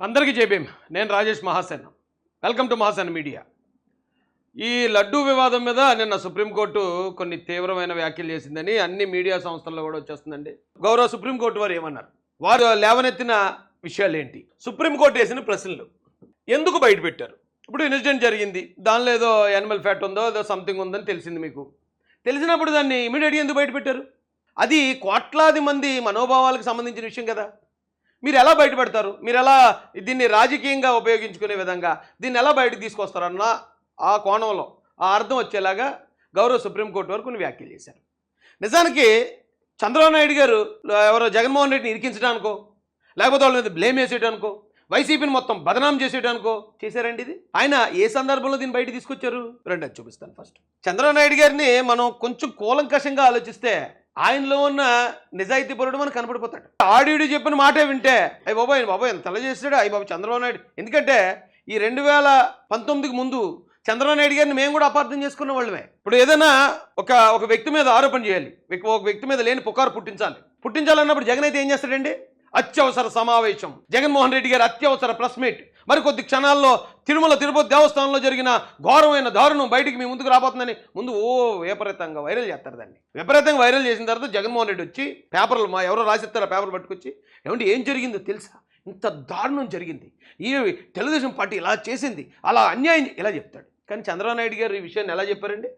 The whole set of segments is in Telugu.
అందరికీ జైభీం. నేను Rajesh Mahasen. Welcome to Mahasen media. ఈ లడ్డూ వివాదం మీద నిన్న సుప్రీంకోర్టు కొన్ని తీవ్రమైన వ్యాఖ్యలు చేసిందని అన్ని మీడియా సంస్థల్లో కూడా వచ్చేస్తుందండి. గౌరవ సుప్రీంకోర్టు వారు ఏమన్నారు, వారు లేవనెత్తిన విషయాలు ఏంటి, సుప్రీంకోర్టు వేసిన ప్రశ్నలు ఎందుకు బయటపెట్టారు. ఇప్పుడు ఇన్సిడెంట్ జరిగింది, దానిలో ఏదో యానిమల్ ఫ్యాట్ ఉందో ఏదో సంథింగ్ ఉందని తెలిసింది. మీకు తెలిసినప్పుడు దాన్ని ఇమీడియట్గా ఎందుకు బయటపెట్టారు? అది కోట్లాది మంది మనోభావాలకు సంబంధించిన విషయం కదా. మీరు ఎలా బయటపెడతారు? మీరు ఎలా దీన్ని రాజకీయంగా ఉపయోగించుకునే విధంగా దీన్ని ఎలా బయటకు తీసుకొస్తారన్న ఆ కోణంలో ఆ అర్థం వచ్చేలాగా గౌరవ సుప్రీంకోర్టు వారు కొన్ని వ్యాఖ్యలు చేశారు. నిజానికి చంద్రబాబు నాయుడు గారు ఎవరో జగన్మోహన్ రెడ్డిని ఇరికించడానికో లేకపోతే వాళ్ళ మీద బ్లేమ్ వేసేయడానికో వైసీపీని మొత్తం బదనాం చేసేయడానికో చేశారండి. ఇది ఆయన ఏ సందర్భంలో దీన్ని బయట తీసుకొచ్చారు? రెండు అది చూపిస్తాను. ఫస్ట్ చంద్రబాబు నాయుడు గారిని మనం కొంచెం కూలంకషంగా ఆలోచిస్తే ఆయనలో ఉన్న నిజాయితీ పరుడు మనకు కనపడిపోతాడు. ఆడిడు చెప్పిన మాటే వింటే అయ్యి బాబాయ్ ఎంత తల చేసాడు అయ్యి బాబు చంద్రబాబు నాయుడు. ఎందుకంటే ఈ 2019కి ముందు చంద్రబాబు నాయుడు గారిని మేము కూడా అపార్థం చేసుకున్న వాళ్ళమే. ఇప్పుడు ఏదైనా ఒక వ్యక్తి మీద ఆరోపణ చేయాలి, ఒక వ్యక్తి మీద లేని పుకారు పుట్టించాలన్నప్పుడు జగన్ అయితే ఏం చేస్తాడండి? అత్యవసర సమావేశం, జగన్మోహన్ రెడ్డి గారి అత్యవసర ప్రెస్ మీట్, మరికొద్ది క్షణాల్లో తిరుపతి దేవస్థానంలో జరిగిన ఘోరమైన దారుణం బయటికి మీ ముందుకు రాబోతుందని ముందు విపరీతంగా వైరల్ చేస్తారు. దాన్ని విపరీతంగా వైరల్ చేసిన తర్వాత జగన్మోహన్ రెడ్డి వచ్చి పేపర్లు ఎవరో రాసిస్తారో పేపర్లు పట్టుకొచ్చి ఏమంటే ఏం జరిగిందో తెలుసా, ఇంత దారుణం జరిగింది, ఈ తెలుగుదేశం పార్టీ ఇలా చేసింది, అలా అన్యాయం ఇలా చెప్తాడు. కానీ చంద్రబాబు నాయుడు గారు ఈ విషయాన్ని ఎలా చెప్పారండి?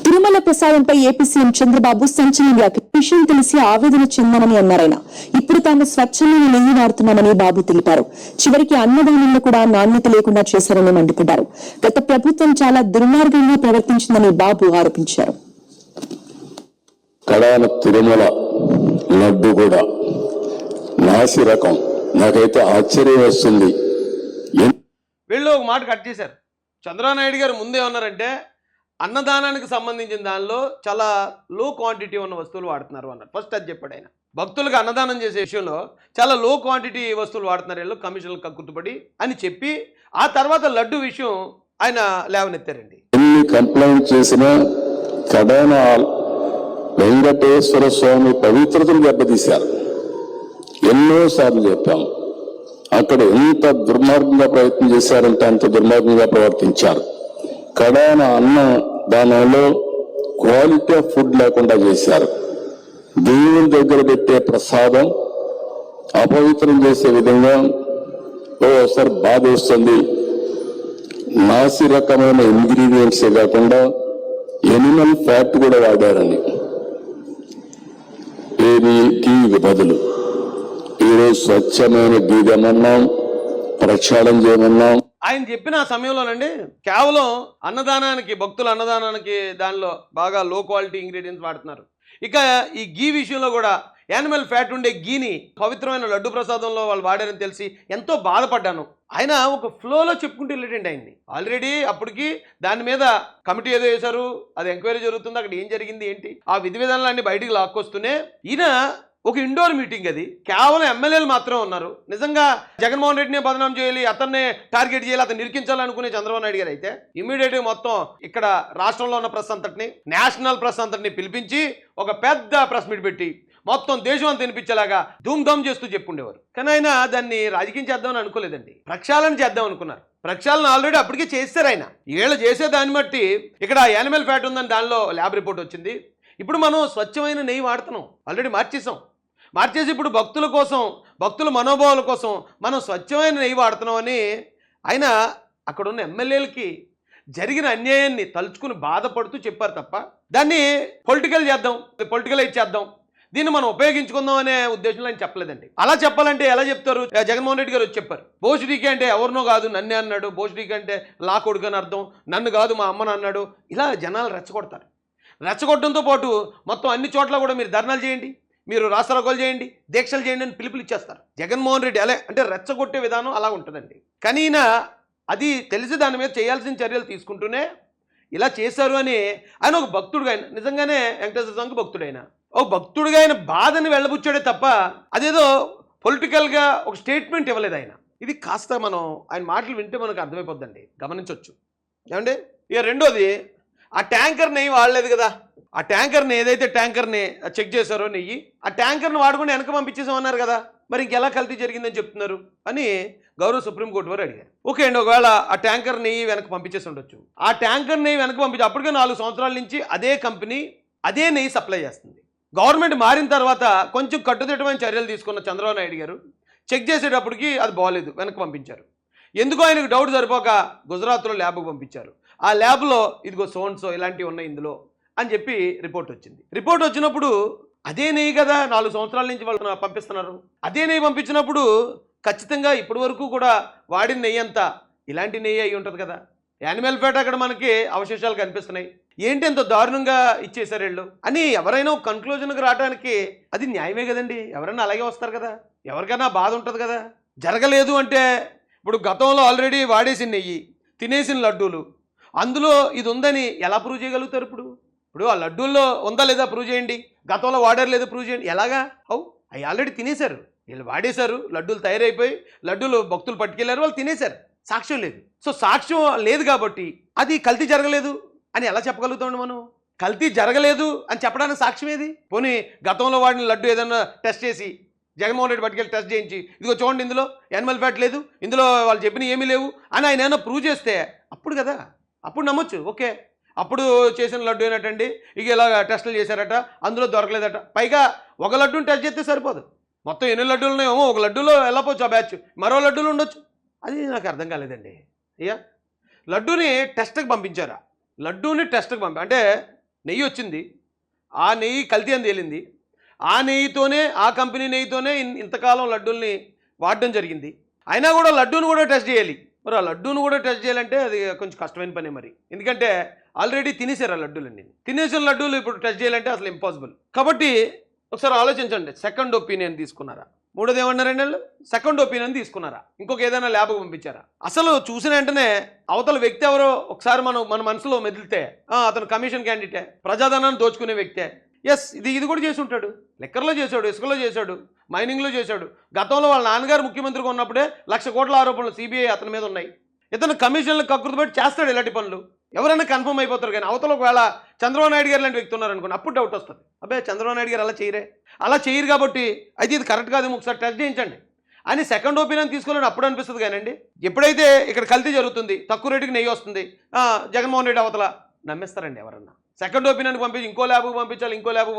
తిరుమల ప్రసాదంపై ఏపీ సీఎం చంద్రబాబు సంచలన వ్యాఖ్య. విషయం తెలిసి ఆవేదన చెందానని అన్నారాయన. ఇప్పుడు తాము స్వచ్ఛమైన నెయ్యి వాడుతున్నామని బాబు తెలిపారు. చివరికి అన్నదానంలో కూడా నాణ్యత లేకుండా చేశారని మండిపడ్డారు. గత ప్రభుత్వం చాలా దుర్మార్గంగా ప్రవర్తించిందని బాబు ఆరోపించారు. కడాన తిరుమల లడ్డు కూడా నాసి రకం, నాకైతే ఆశ్చర్యం వస్తుంది. వీళ్ళు ఒక మాట కట్ చేశారు. చంద్రబాబు నాయుడు గారు ముందే ఉన్నారంటే అన్నదానానికి సంబంధించిన దానిలో చాలా లో క్వాంటిటీ ఉన్న వస్తువులు వాడుతున్నారు అన్నారు. ఫస్ట్ అది చెప్పాడు ఆయన. భక్తులకు అన్నదానం చేసే విషయంలో చాలా లో క్వాంటిటీ వస్తువులు వాడుతున్నారు వీళ్ళు, కమిషన్లు కక్కుర్తుపడి అని చెప్పి ఆ తర్వాత లడ్డు విషయం ఆయన లేవనెత్తారండి. ఎన్ని కంప్లైంట్ చేసినా కడాన వెంకటేశ్వర స్వామి పవిత్రతను దెబ్బతీశారు. ఎన్నోసార్లు చెప్పాము, అక్కడ ఎంత దుర్మార్గంగా ప్రయత్నం చేశారంటే అంత దుర్మార్గంగా ప్రవర్తించారు. కడాన అన్న దానిలో క్వాలిటీ ఆఫ్ ఫుడ్ లేకుండా చేశారు. దేవుని దగ్గర పెట్టే ప్రసాదం అపవిత్రం చేసే విధంగా ఓసారి బాధ వస్తుంది. నాసి రకమైన ఇంగ్రీడియంట్సే కాకుండా ఎనిమల్ ఫ్యాట్ కూడా వాడారని, ఏది ఘీకి బదులు ఈరోజు స్వచ్ఛమైన ఘీ తెమన్నాం, ప్రక్షాళన చేయమన్నాం. ఆయన చెప్పిన సమయంలోనండి కేవలం అన్నదానానికి, భక్తుల అన్నదానానికి దానిలో బాగా లో క్వాలిటీ ఇంగ్రీడియంట్స్ వాడుతున్నారు. ఇక ఈ ఘీ విషయంలో కూడా యానిమల్ ఫ్యాట్ ఉండే ఘీని పవిత్రమైన లడ్డు ప్రసాదంలో వాళ్ళు వాడారని తెలిసి ఎంతో బాధపడ్డాను. ఆయన ఒక ఫ్లోలో చెప్పుకుంటూ వెళ్ళేటండి ఆయన్ని. ఆల్రెడీ అప్పటికి దాని మీద కమిటీ ఏదో వేశారు, అది ఎంక్వైరీ జరుగుతుంది, అక్కడ ఏం జరిగింది ఏంటి ఆ విధి విధానాలన్నీ బయటికి లాక్కొస్తూనే ఈయన ఒక ఇండోర్ మీటింగ్, అది కేవలం ఎమ్మెల్యేలు మాత్రం ఉన్నారు. నిజంగా జగన్మోహన్ రెడ్డిని బదనాం చేయాలి, అతన్నే టార్గెట్ చేయాలి, అతను నిరికించాలనుకునే చంద్రబాబు నాయుడు గారు అయితే ఇమీడియట్గా మొత్తం ఇక్కడ రాష్ట్రంలో ఉన్న ప్రెస్ అంతటిని, నేషనల్ ప్రెస్ అంతటిని పిలిపించి ఒక పెద్ద ప్రెస్ మీట్ పెట్టి మొత్తం దేశం అంతా వినిపించేలాగా ధూమ్ధామ్ చేస్తూ చెప్పుండేవారు. కానీ ఆయన దాన్ని రాజకీయం చేద్దామని అనుకోలేదండి, ప్రక్షాళన చేద్దాం అనుకున్నారు. ప్రక్షాళన ఆల్రెడీ అప్పటికే చేస్తారు ఆయన. వీళ్ళు చేసే దాన్ని బట్టి ఇక్కడ యానిమల్ ఫ్యాట్ ఉందని దానిలో ల్యాబ్ రిపోర్ట్ వచ్చింది. ఇప్పుడు మనం స్వచ్ఛమైన నెయ్యి వాడుతున్నాం, ఆల్రెడీ మార్చేసి ఇప్పుడు భక్తుల కోసం, భక్తుల మనోభావాల కోసం మనం స్వచ్ఛమైన నెయ్యి వాడుతున్నామని ఆయన అక్కడ ఉన్న ఎమ్మెల్యేలకి జరిగిన అన్యాయాన్ని తలుచుకుని బాధపడుతూ చెప్పారు తప్ప దాన్ని పొలిటికలైజ్ చేద్దాం, దీన్ని మనం ఉపయోగించుకుందాం అనే ఉద్దేశంలో ఆయన చెప్పలేదండి. అలా చెప్పాలంటే ఎలా చెప్తారు? జగన్మోహన్ రెడ్డి గారు వచ్చి చెప్పారు, భోజడీకి అంటే ఎవరినో కాదు నన్నే అన్నాడు, భోజడీకి అంటే లా కొడుకు అని అర్థం, నన్ను కాదు మా అమ్మని అన్నాడు. ఇలా జనాలు రెచ్చగొడతారు. రెచ్చగొట్టడంతో పాటు మొత్తం అన్ని చోట్ల కూడా మీరు ధర్నాలు చేయండి, మీరు రాస్తారోకోలు చేయండి, దీక్షలు చేయండి అని పిలుపులు ఇచ్చేస్తారు. జగన్మోహన్ రెడ్డి అలా అంటే రెచ్చగొట్టే విధానం అలా ఉంటుందండి. కానీ ఈయన అది తెలిసి దాని మీద చేయాల్సిన చర్యలు తీసుకుంటూనే ఇలా చేశారు అని ఆయన ఒక భక్తుడుగా, ఆయన నిజంగానే వెంకటేశ్వర స్వామికి భక్తుడైన ఒక భక్తుడిగా ఆయన బాధని వెళ్ళబుచ్చాడే తప్ప అదేదో పొలిటికల్గా ఒక స్టేట్మెంట్ ఇవ్వలేదు ఆయన. ఇది కాస్త మనం ఆయన మాటలు వింటే మనకు అర్థమైపోద్దండి, గమనించవచ్చు. ఏమండి ఇక రెండోది, ఆ ట్యాంకర్ నెయ్యి వాడలేదు కదా, ఆ ట్యాంకర్ని ఏదైతే ట్యాంకర్ని చెక్ చేశారో నెయ్యి, ఆ ట్యాంకర్ని వాడుకుని వెనక పంపించేసామన్నారు కదా. మరి ఇంకెలా కల్తీ జరిగిందని చెప్తున్నారు అని గౌరవ సుప్రీంకోర్టు వారు అడిగారు. ఓకే అండి, ఒకవేళ ఆ ట్యాంకర్ నెయ్యి వెనక్కి పంపించేసి ఉండొచ్చు. ఆ ట్యాంకర్ నెయ్యి వెనక్కి పంపించి అప్పటికే 4 సంవత్సరాల నుంచి అదే కంపెనీ అదే నెయ్యి సప్లై చేస్తుంది. గవర్నమెంట్ మారిన తర్వాత కొంచెం కట్టుదిట్టమైన చర్యలు తీసుకున్న చంద్రబాబు నాయుడు గారు చెక్ చేసేటప్పటికి అది బాగోలేదు, వెనక్కి పంపించారు. ఎందుకో ఆయనకు డౌట్ సరిపోక గుజరాత్లో ల్యాబ్కి పంపించారు. ఆ ల్యాబ్లో ఇదిగో సోన్సో ఇలాంటివి ఉన్నాయి ఇందులో అని చెప్పి రిపోర్ట్ వచ్చింది. రిపోర్ట్ వచ్చినప్పుడు అదే నెయ్యి కదా 4 సంవత్సరాల నుంచి వాళ్ళు పంపిస్తున్నారు. అదే నెయ్యి పంపించినప్పుడు ఖచ్చితంగా ఇప్పటి వరకు కూడా వాడిన నెయ్యి అంతా ఇలాంటి నెయ్యి అయి ఉంటుంది కదా. యానిమల్ ఫ్యాట్ అక్కడ మనకి అవశేషాలు కనిపిస్తున్నాయి. ఏంటి ఎంత దారుణంగా ఇచ్చేసారు వీళ్ళు అని ఎవరైనా ఒక కన్క్లూజన్కి రావడానికి అది న్యాయమే కదండి. ఎవరైనా అలాగే వస్తారు కదా, ఎవరికైనా బాధ ఉంటుంది కదా. జరగలేదు అంటే ఇప్పుడు గతంలో ఆల్రెడీ వాడేసిన నెయ్యి, తినేసిన లడ్డూలు, అందులో ఇది ఉందని ఎలా ప్రూవ్ చేయగలుగుతారు? ఇప్పుడు ఆ లడ్డూల్లో ఉందా లేదా ప్రూవ్ చేయండి, గతంలో వాడారు లేదా ప్రూవ్ చేయండి. ఎలాగా? అవి ఆల్రెడీ తినేశారు, వీళ్ళు వాడేశారు, లడ్డూలు తయారైపోయి లడ్డూలు భక్తులు పట్టుకెళ్ళారు, వాళ్ళు తినేశారు, సాక్ష్యం లేదు. సో సాక్ష్యం లేదు కాబట్టి అది కల్తీ జరగలేదు అని ఎలా చెప్పగలుగుతామండి మనం? కల్తీ జరగలేదు అని చెప్పడానికి సాక్ష్యం ఏది? పోనీ గతంలో వాడిన లడ్డు ఏదన్నా టెస్ట్ చేసి జగన్మోహన్ రెడ్డి పట్టుకెళ్ళి టెస్ట్ చేయించి ఇదిగో చూడండి ఇందులో యానిమల్ ఫ్యాట్ లేదు, ఇందులో వాళ్ళు చెప్పిన ఏమీ లేవు అని ఆయన ఏమైనా ప్రూవ్ చేస్తే అప్పుడు కదా, అప్పుడు నమ్మొచ్చు. ఓకే, అప్పుడు చేసిన లడ్డు ఏంటండి, ఇక ఇలా టెస్టులు చేశారట, అందులో దొరకలేదట. పైగా ఒక లడ్డూని టెస్ట్ చేస్తే సరిపోదు, మొత్తం ఎన్ని లడ్డూలు ఉన్నాయో ఒక లడ్డూలో వెళ్ళపోవచ్చు ఆ బ్యాచ్, మరో లడ్డూలు ఉండొచ్చు. అది నాకు అర్థం కాలేదండి. అయ్యా, లడ్డూని టెస్ట్కి పంపించారా? లడ్డూని టెస్ట్కి అంటే నెయ్యి వచ్చింది, ఆ నెయ్యి కల్తీ అని తేలింది, ఆ నెయ్యితోనే ఆ కంపెనీ నెయ్యితోనే ఇంతకాలం లడ్డూల్ని వాడడం జరిగింది. అయినా కూడా లడ్డూని కూడా టెస్ట్ చేయాలి. మరి ఆ లడ్డూను కూడా టెస్ట్ చేయాలంటే అది కొంచెం కష్టమైన పనే మరి, ఎందుకంటే ఆల్రెడీ తినేసారు ఆ లడ్డూలన్నీ. తినేసిన లడ్డూలు ఇప్పుడు టెస్ట్ చేయాలంటే అసలు ఇంపాసిబుల్. కాబట్టి ఒకసారి ఆలోచించండి, సెకండ్ ఒపీనియన్ తీసుకున్నారా? మూడోది ఏమన్నారండి వాళ్ళు? సెకండ్ ఒపీనియన్ తీసుకున్నారా? ఇంకొక ఏదైనా ల్యాబ్కి పంపించారా? అసలు చూసిన వెంటనే అవతల వ్యక్తి ఎవరో ఒకసారి మన మనసులో మెదిలితే అతను కమిషన్ క్యాండిడేటే, ప్రజాధనాన్ని దోచుకునే వ్యక్తే. ఎస్, ఇది కూడా చేసి ఉంటాడు. లిక్కర్లో చేశాడు, ఇసుకలో చేశాడు, మైనింగ్లో చేశాడు. గతంలో వాళ్ళ నాన్నగారు ముఖ్యమంత్రిగా ఉన్నప్పుడే 1,00,000 కోట్ల ఆరోపణలు సిబిఐ అతని మీద ఉన్నాయి. ఇతను కమిషన్లు కకృతిపెట్టి చేస్తాడు ఇలాంటి పనులు. ఎవరైనా కన్ఫర్మ్ అయిపోతారు. కానీ అవతల ఒకవేళ చంద్రబాబు నాయుడు గారు లాంటి వ్యక్తి ఉన్నారనుకోండి, అప్పుడు డౌట్ వస్తుంది. అబ్బాయి చంద్రబాబు నాయుడు గారు అలా చేయరు కాబట్టి అయితే ఇది కరెక్ట్ కాదు, ఒకసారి టెస్ట్ చేయించండి అని సెకండ్ ఒపీనియన్ తీసుకోవాలని అప్పుడు అనిపిస్తుంది. కానండి ఎప్పుడైతే ఇక్కడ కల్తీ జరుగుతుంది, తక్కువ రేటుకి నెయ్యి వస్తుంది, జగన్మోహన్ రెడ్డి అవతల నమ్మేస్తారండి ఎవరన్నా. సెకండ్ ఒపీనియన్కి పంపించి ఇంకో ల్యాబ్కి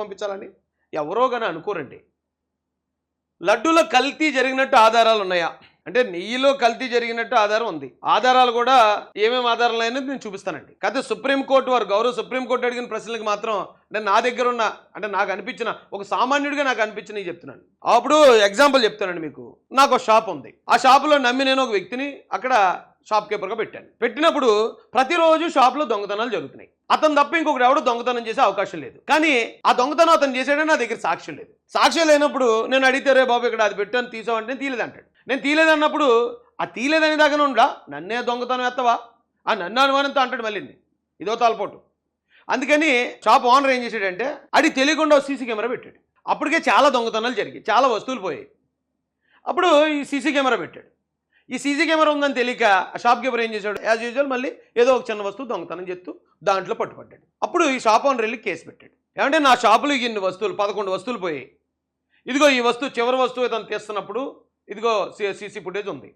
పంపించాలని ఎవరో కానీ అనుకోరండి. లడ్డూలో కల్తీ జరిగినట్టు ఆధారాలు ఉన్నాయా అంటే నెయ్యిలో కల్తీ జరిగినట్టు ఆధారం ఉంది. ఆధారాలు కూడా ఏమేమి ఆధారాలు అనేది నేను చూపిస్తానండి. కాకపోతే సుప్రీంకోర్టు వారు గౌరవ సుప్రీంకోర్టు అడిగిన ప్రశ్నలకు మాత్రం నేను నా దగ్గర ఉన్న అంటే నాకు అనిపించిన ఒక సామాన్యుడిగా నాకు అనిపించినవి చెప్తున్నాను. అప్పుడు ఎగ్జాంపుల్ చెప్తానండి మీకు. నాకు ఒక షాప్ ఉంది, ఆ షాపులో నమ్మి నేను ఒక వ్యక్తిని అక్కడ షాప్ కీపర్గా పెట్టాను. పెట్టినప్పుడు ప్రతిరోజు షాప్లో దొంగతనాలు జరుగుతున్నాయి. అతను తప్ప ఇంకొకటి ఎవడు దొంగతనం చేసే అవకాశం లేదు. కానీ ఆ దొంగతనం అతను చేసాడని నా దగ్గర సాక్ష్యం లేదు. సాక్ష్యం లేనప్పుడు నేను అడిగితే రే బాబు ఇక్కడ అది పెట్టాను తీసావంటే తీలేదంటాడు. నేను తీలేదన్నప్పుడు ఆ తీలేదని దాకా ఉండా నన్నే దొంగతనం ఎత్తవా ఆ నన్ను అనుమానంతో అంటాడు. మళ్ళీ ఇదో తలపోటు. అందుకని షాప్ ఓనర్ ఏం చేశాడంటే అది తెలియకుండా సీసీ కెమెరా పెట్టాడు. అప్పటికే చాలా దొంగతనాలు జరిగాయి, చాలా వస్తువులు పోయాయి. అప్పుడు ఈ సీసీ కెమెరా పెట్టాడు. ఈ సీసీ కెమెరా ఉందని తెలియక షాప్ కీపర్ ఏం చేశాడు, యాజ్ యూజువల్ మళ్ళీ ఏదో ఒక చిన్న వస్తువు దొంగతనం చేస్తూ దాంట్లో పట్టుపడ్డాడు. అప్పుడు ఈ షాప్ ఓనర్ వెళ్ళి కేసు పెట్టాడు. ఏమంటే నా షాపులో ఇన్ని వస్తువులు 11 వస్తువులు పోయాయి, ఇదిగో ఈ వస్తువు చివరి వస్తువు ఇతను తీస్తున్నప్పుడు ఇదిగో సీసీ ఫుటేజ్ ఉంది,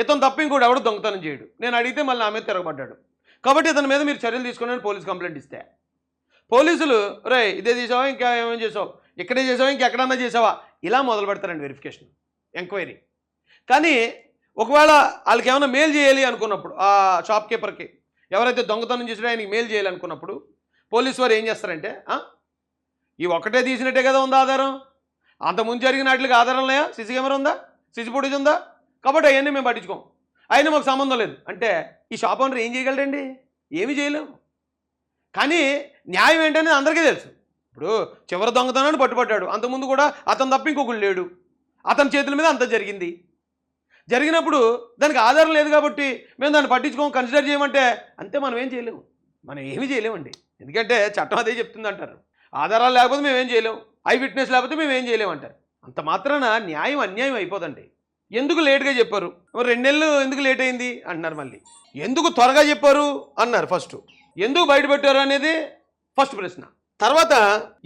ఇతను తప్ప ఇంకోటి ఎవడు దొంగతనం చేయడు. నేను అడిగితే మళ్ళీ నా మీద తిరగబడ్డాడు. కాబట్టి ఇతని మీద మీరు చర్యలు తీసుకుని పోలీస్ కంప్లైంట్ ఇస్తే పోలీసులు రే ఇదే చేసావా, ఇంకా ఏమేమి చేసావు, ఇక్కడే చేసావా, ఇంకెక్కడన్నా చేసావా, ఇలా మొదలు పెడతారండి వెరిఫికేషన్, ఎంక్వైరీ. కానీ ఒకవేళ వాళ్ళకి ఏమైనా మెయిల్ చేయాలి అనుకున్నప్పుడు ఆ షాప్ కీపర్కి ఎవరైతే దొంగతనం చేసాడో ఆయనకి మెయిల్ చేయాలి అనుకున్నప్పుడు పోలీసు వారు ఏం చేస్తారంటే ఈ ఒక్కటే తీసినట్టే కదా ఉందా ఆధారం, అంతకుముందు జరిగిన వాటికి ఆధారం లేయా, సీసీ కెమెరా ఉందా, సీసీ ఫుటేజ్ ఉందా, కాబట్టి అవన్నీ మేము పట్టించుకోం, అయినా మాకు సంబంధం లేదు అంటే ఈ షాప్ ఓనర్ ఏం చేయగలడండి? ఏమీ చేయలేము. కానీ న్యాయం ఏంటనేది అందరికీ తెలుసు. ఇప్పుడు చివరి దొంగతనాన్ని పట్టుబడ్డాడు, అంతకుముందు కూడా అతను తప్ప ఇంకొకరు లేడు, అతని చేతుల మీద అంత జరిగినప్పుడు దానికి ఆధారం లేదు కాబట్టి మేము దాన్ని పట్టించుకోం, కన్సిడర్ చేయమంటే అంతే. మనం ఏం చేయలేము, మనం ఏమీ చేయలేమండి. ఎందుకంటే చట్టం అదే చెప్తుంది అంటారు. ఆధారాలు లేకపోతే మేమేం చేయలేము, ఐ విట్నెస్ లేకపోతే మేమేం చేయలేమంటారు. అంత మాత్రాన న్యాయం అన్యాయం అయిపోదండి. ఎందుకు లేట్గా చెప్పారు, 2 నెలలు ఎందుకు లేట్ అయింది అంటున్నారు. మళ్ళీ ఎందుకు త్వరగా చెప్పారు అన్నారు. ఫస్ట్ ఎందుకు బయటపెట్టారు అనేది ఫస్ట్ ప్రశ్న. తర్వాత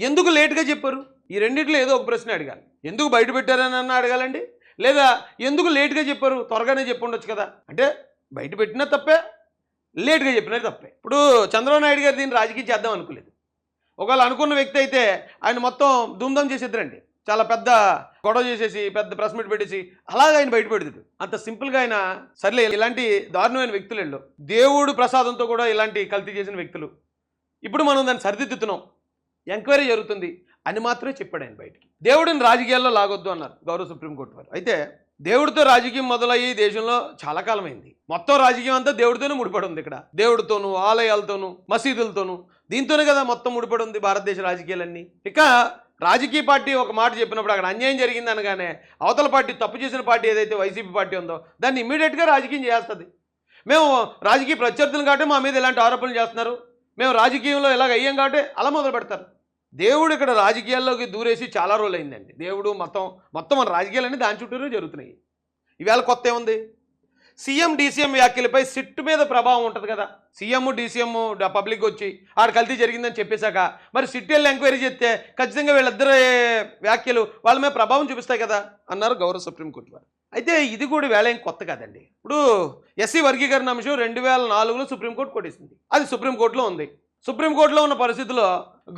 ఎందుకు లేట్గా చెప్పారు, ఈ రెండిట్లో ఏదో ఒక ప్రశ్న అడగాలి. ఎందుకు బయట పెట్టారని అన్న అడగాలండి, లేదా ఎందుకు లేట్గా చెప్పారు, త్వరగానే చెప్పి ఉండొచ్చు కదా. అంటే బయట పెట్టినా తప్పే, లేట్గా చెప్పినది తప్పే. ఇప్పుడు చంద్రబాబు నాయుడు గారు దీన్ని రాజకీయం చేద్దాం అనుకోలేదు. ఒకవేళ అనుకున్న వ్యక్తి అయితే ఆయన మొత్తం ధూమ్ధాం చేసేద్దరండి, చాలా పెద్ద గొడవ చేసేసి పెద్ద ప్రెస్ మీట్ పెట్టేసి అలాగే ఆయన బయట పెడతాడు. అంత సింపుల్గా ఆయన సర్లే ఇలాంటి దారుణమైన వ్యక్తులు వెళ్ళు, దేవుడు ప్రసాదంతో కూడా ఇలాంటి కల్తీ చేసిన వ్యక్తులు, ఇప్పుడు మనం దాన్ని సరిదిద్దుతున్నాం, ఎంక్వైరీ జరుగుతుంది అని మాత్రమే చెప్పాడు ఆయన బయటికి. దేవుడిని రాజకీయాల్లో లాగొద్దు అన్నారు గౌరవ సుప్రీంకోర్టు వారు. అయితే దేవుడితో రాజకీయం మొదలయ్యి దేశంలో చాలా కాలమైంది. మొత్తం రాజకీయం అంతా దేవుడితోనే ముడిపడి ఉంది. ఇక్కడ దేవుడితోనూ, ఆలయాలతోనూ, మసీదులతోనూ, దీంతోనే కదా మొత్తం ముడిపడి ఉంది భారతదేశ రాజకీయాలన్నీ. ఇక రాజకీయ పార్టీ ఒక మాట చెప్పినప్పుడు అక్కడ అన్యాయం జరిగింది అనగానే అవతల పార్టీ, తప్పు చేసిన పార్టీ ఏదైతే వైసీపీ పార్టీ ఉందో దాన్ని ఇమ్మీడియట్గా రాజకీయం చేస్తుంది. మేము రాజకీయ ప్రత్యర్థులు కాబట్టి మా మీద ఇలాంటి ఆరోపణలు చేస్తున్నారు, మేము రాజకీయంలో ఇలాగ అయ్యాం కాబట్టి అలా మొదలు పెడతారు. దేవుడు ఇక్కడ రాజకీయాల్లోకి దూరేసి చాలా రోజులు అయిందండి. దేవుడు మొత్తం మన రాజకీయాలన్నీ దాని చుట్టూనే జరుగుతున్నాయి. ఈవేళ కొత్త ఏముంది, సీఎం డీసీఎం వ్యాఖ్యలపై సిట్ మీద ప్రభావం ఉంటుంది కదా. సీఎం డీసీఎం పబ్లిక్ వచ్చి ఆడ కల్తీ జరిగిందని చెప్పేశాక మరి సిట్ వెళ్ళి ఎంక్వైరీ చేస్తే ఖచ్చితంగా వీళ్ళిద్దరు వ్యాఖ్యలు వాళ్ళ మీద ప్రభావం చూపిస్తాయి కదా అన్నారు గౌరవ సుప్రీంకోర్టు వారు. అయితే ఇది కూడా వేళ ఏం కొత్త కాదండి. ఇప్పుడు ఎస్సీ వర్గీకరణ అంశం 2004లో సుప్రీంకోర్టు కొట్టేసింది, అది సుప్రీంకోర్టులో ఉంది. సుప్రీంకోర్టులో ఉన్న పరిస్థితుల్లో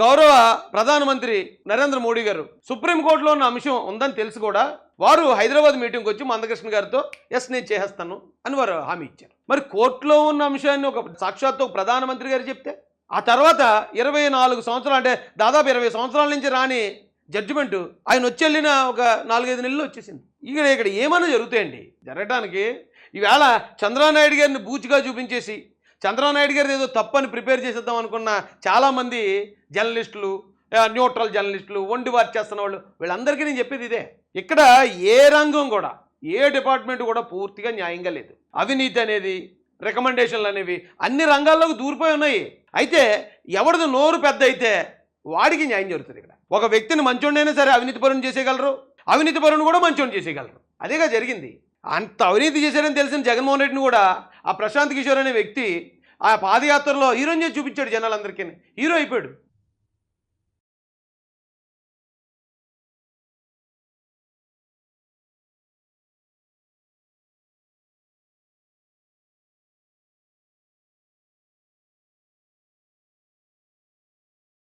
గౌరవ ప్రధానమంత్రి నరేంద్ర మోడీ గారు సుప్రీంకోర్టులో ఉన్న అంశం ఉందని తెలిసి కూడా వారు హైదరాబాద్ మీటింగ్కి వచ్చి మందకృష్ణ గారితో ఎస్ నేను చేసేస్తాను అని వారు హామీ ఇచ్చారు. మరి కోర్టులో ఉన్న అంశాన్ని ఒక సాక్షాత్తు ప్రధానమంత్రి గారు చెప్తే ఆ తర్వాత 24 సంవత్సరాలు, అంటే దాదాపు 20 సంవత్సరాల నుంచి రాని జడ్జిమెంటు ఆయన వచ్చి ఒక 4-5 నెలలు వచ్చేసింది. ఇక్కడ ఏమైనా జరుగుతాయండి జరగడానికి. ఈవేళ చంద్రబాబు నాయుడు గారిని బూచిగా చూపించేసి చంద్రబాబు నాయుడు గారిది ఏదో తప్పని ప్రిపేర్ చేసేద్దాం అనుకున్న చాలామంది జర్నలిస్టులు, న్యూట్రల్ జర్నలిస్టులు, వండి వారు చేస్తున్న వాళ్ళు, వీళ్ళందరికీ నేను చెప్పేది ఇదే. ఇక్కడ ఏ రంగం కూడా, ఏ డిపార్ట్మెంట్ కూడా పూర్తిగా న్యాయంగా లేదు. అవినీతి అనేది, రికమెండేషన్లు అనేవి అన్ని రంగాల్లోకి దూరిపోయి ఉన్నాయి. అయితే ఎవరిది నోరు పెద్ద అయితే వాడికి న్యాయం జరుగుతుంది. ఇక్కడ ఒక వ్యక్తిని మంచోడినైనా సరే అవినీతి పరుని చేసేయగలరు, అవినీతి పరుని కూడా మంచోడిని చేసేయగలరు. అదేగా జరిగింది. అంత అవినీతి చేశారని తెలిసిన జగన్మోహన్ రెడ్డిని కూడా ఆ ప్రశాంత్ కిషోర్ అనే వ్యక్తి ఆ పాదయాత్రలో హీరోని చేసి చూపించాడు జనాలందరికీ, హీరో అయిపోయాడు.